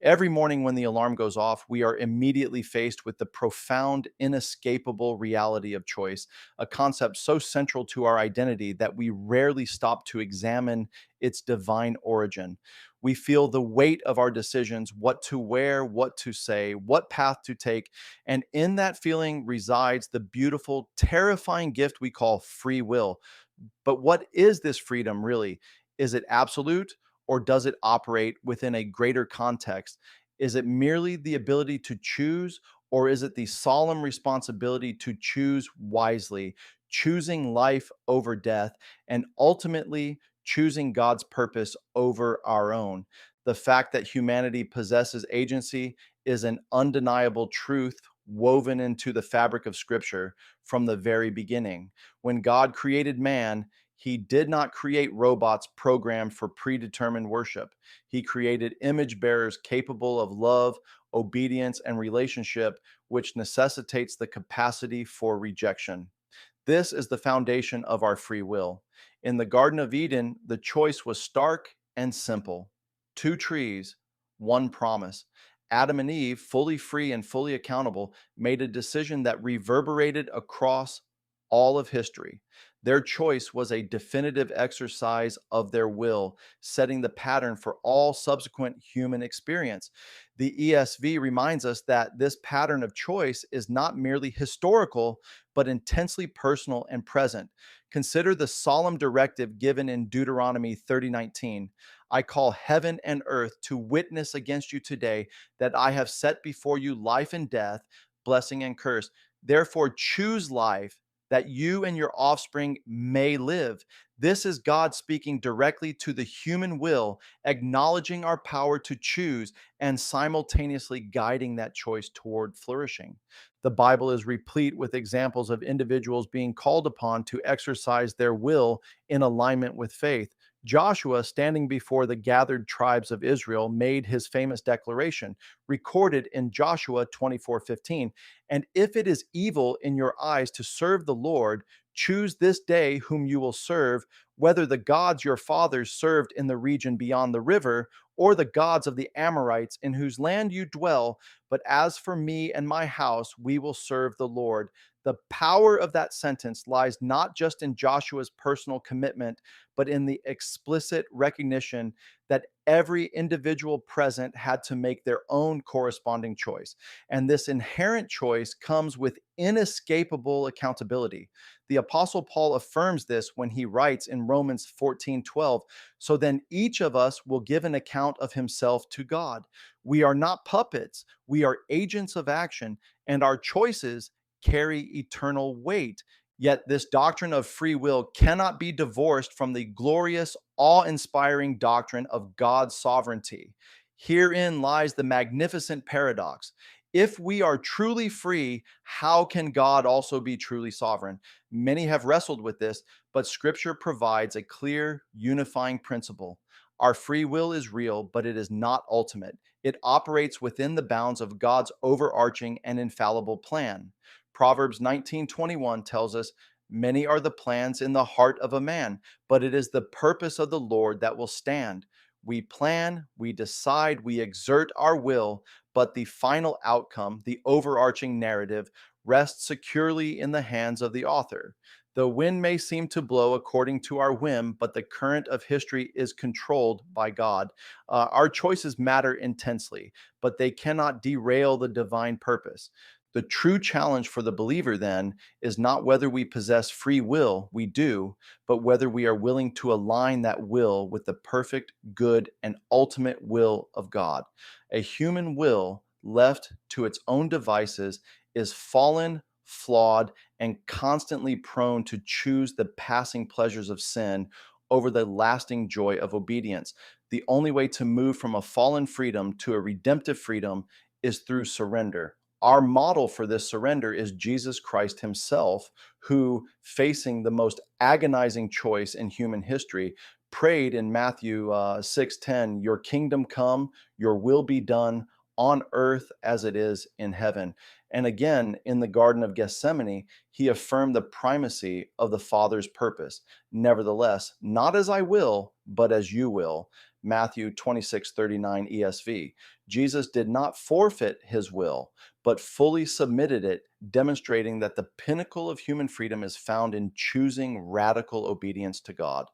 Every morning when the alarm goes off, we are immediately faced with the profound, inescapable reality of choice, a concept so central to our identity that we rarely stop to examine its divine origin. We feel the weight of our decisions, what to wear, what to say, what path to take. And in that feeling resides the beautiful, terrifying gift we call free will. But what is this freedom really? Is it absolute or does it operate within a greater context? Is it merely the ability to choose or is it the solemn responsibility to choose wisely, choosing life over death, and ultimately choosing God's purpose over our own? The fact that humanity possesses agency is an undeniable truth woven into the fabric of Scripture from the very beginning. When God created man, he did not create robots programmed for predetermined worship. He created image bearers capable of love, obedience, and relationship, which necessitates the capacity for rejection. This is the foundation of our free will. In the Garden of Eden, the choice was stark and simple: two trees, one promise. Adam and Eve, fully free and fully accountable, made a decision that reverberated across all of history. Their choice was a definitive exercise of their will, setting the pattern for all subsequent human experience. The ESV reminds us that this pattern of choice is not merely historical, but intensely personal and present. Consider the solemn directive given in Deuteronomy 30:19. I call heaven and earth to witness against you today that I have set before you life and death, blessing and curse. Therefore, choose life that you and your offspring may live. This is God speaking directly to the human will, acknowledging our power to choose and simultaneously guiding that choice toward flourishing. The Bible is replete with examples of individuals being called upon to exercise their will in alignment with faith. Joshua, standing before the gathered tribes of Israel, made his famous declaration, recorded in Joshua 24:15. And if it is evil in your eyes to serve the Lord, choose this day whom you will serve, whether the gods your fathers served in the region beyond the river, or the gods of the Amorites in whose land you dwell. But as for me and my house, we will serve the Lord. The power of that sentence lies not just in Joshua's personal commitment, but in the explicit recognition that every individual present had to make their own corresponding choice. And this inherent choice comes with inescapable accountability. The Apostle Paul affirms this when he writes in Romans 14:12. So then each of us will give an account of himself to God. We are not puppets, we are agents of action, and our choices carry eternal weight. Yet this doctrine of free will cannot be divorced from the glorious, awe inspiring doctrine of God's sovereignty. Herein lies the magnificent paradox. If we are truly free, how can God also be truly sovereign? Many have wrestled with this, but Scripture provides a clear, unifying principle. Our free will is real, but it is not ultimate. It operates within the bounds of God's overarching and infallible plan. Proverbs 19:21 tells us, many are the plans in the heart of a man, but it is the purpose of the Lord that will stand. We plan, we decide, we exert our will, but the final outcome, the overarching narrative, rests securely in the hands of the author. The wind may seem to blow according to our whim, but the current of history is controlled by God. Our choices matter intensely, but they cannot derail the divine purpose. The true challenge for the believer, then, is not whether we possess free will, we do, but whether we are willing to align that will with the perfect, good, and ultimate will of God. A human will left to its own devices is fallen, flawed, and constantly prone to choose the passing pleasures of sin over the lasting joy of obedience. The only way to move from a fallen freedom to a redemptive freedom is through surrender. Our model for this surrender is Jesus Christ himself, who, facing the most agonizing choice in human history, prayed in Matthew 6:10, your kingdom come, your will be done on earth as it is in heaven. And again, in the Garden of Gethsemane, he affirmed the primacy of the Father's purpose. Nevertheless, not as I will, but as you will. Matthew 26:39 ESV. Jesus did not forfeit his will, but fully submitted it, demonstrating that the pinnacle of human freedom is found in choosing radical obedience to God.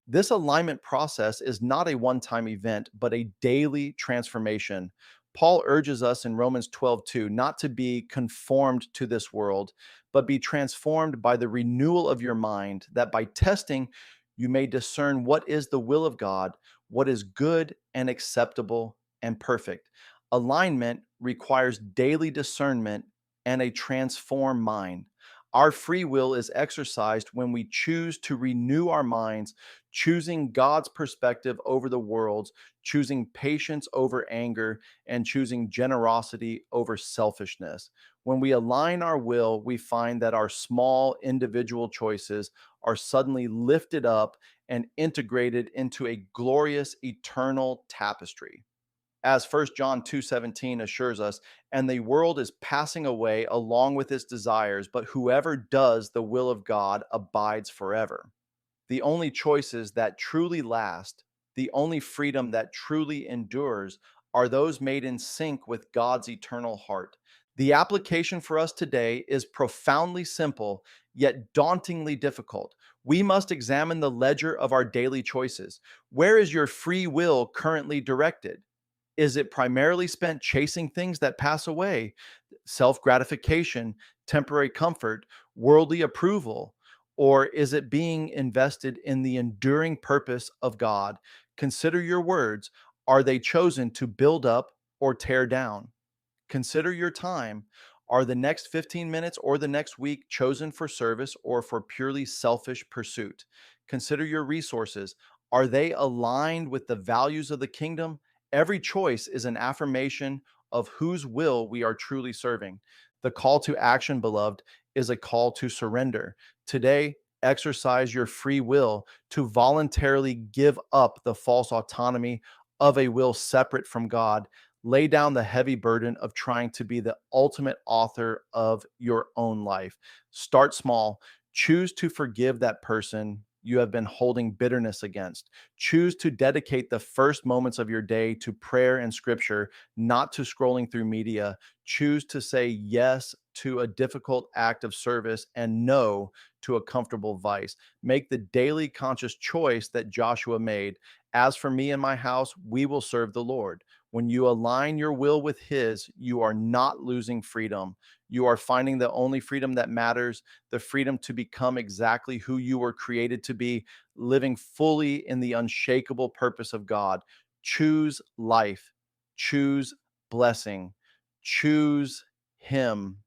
This alignment process is not a one time event, but a daily transformation. Paul urges us in Romans 12:2 not to be conformed to this world, but be transformed by the renewal of your mind, that by testing you may discern what is the will of God, what is good and acceptable and perfect. Alignment requires daily discernment and a transformed mind. Our free will is exercised when we choose to renew our minds, choosing God's perspective over the world's, choosing patience over anger, and choosing generosity over selfishness. When we align our will, we find that our small individual choices are suddenly lifted up and integrated into a glorious eternal tapestry. As 1 John 2:17 assures us, and the world is passing away along with its desires, but whoever does the will of God abides forever. The only choices that truly last, the only freedom that truly endures, are those made in sync with God's eternal heart. The application for us today is profoundly simple, yet dauntingly difficult. We must examine the ledger of our daily choices. Where is your free will currently directed? Is it primarily spent chasing things that pass away, self gratification, temporary comfort, worldly approval? Or is it being invested in the enduring purpose of God? Consider your words. Are they chosen to build up or tear down? Consider your time. Are the next 15 minutes or the next week chosen for service or for purely selfish pursuit? Consider your resources. Are they aligned with the values of the kingdom? Every choice is an affirmation of whose will we are truly serving. The call to action, beloved, is a call to surrender. Today, exercise your free will to voluntarily give up the false autonomy of a will separate from God. Lay down the heavy burden of trying to be the ultimate author of your own life. Start small. Choose to forgive that person you have been holding bitterness against. Choose to dedicate the first moments of your day to prayer and scripture, not to scrolling through media. Choose to say yes to a difficult act of service and no to a comfortable vice. Make the daily conscious choice that Joshua made. As for me and my house, we will serve the Lord. When you align your will with His, you are not losing freedom. You are finding the only freedom that matters, the freedom to become exactly who you were created to be, living fully in the unshakable purpose of God. Choose life, choose blessing, choose Him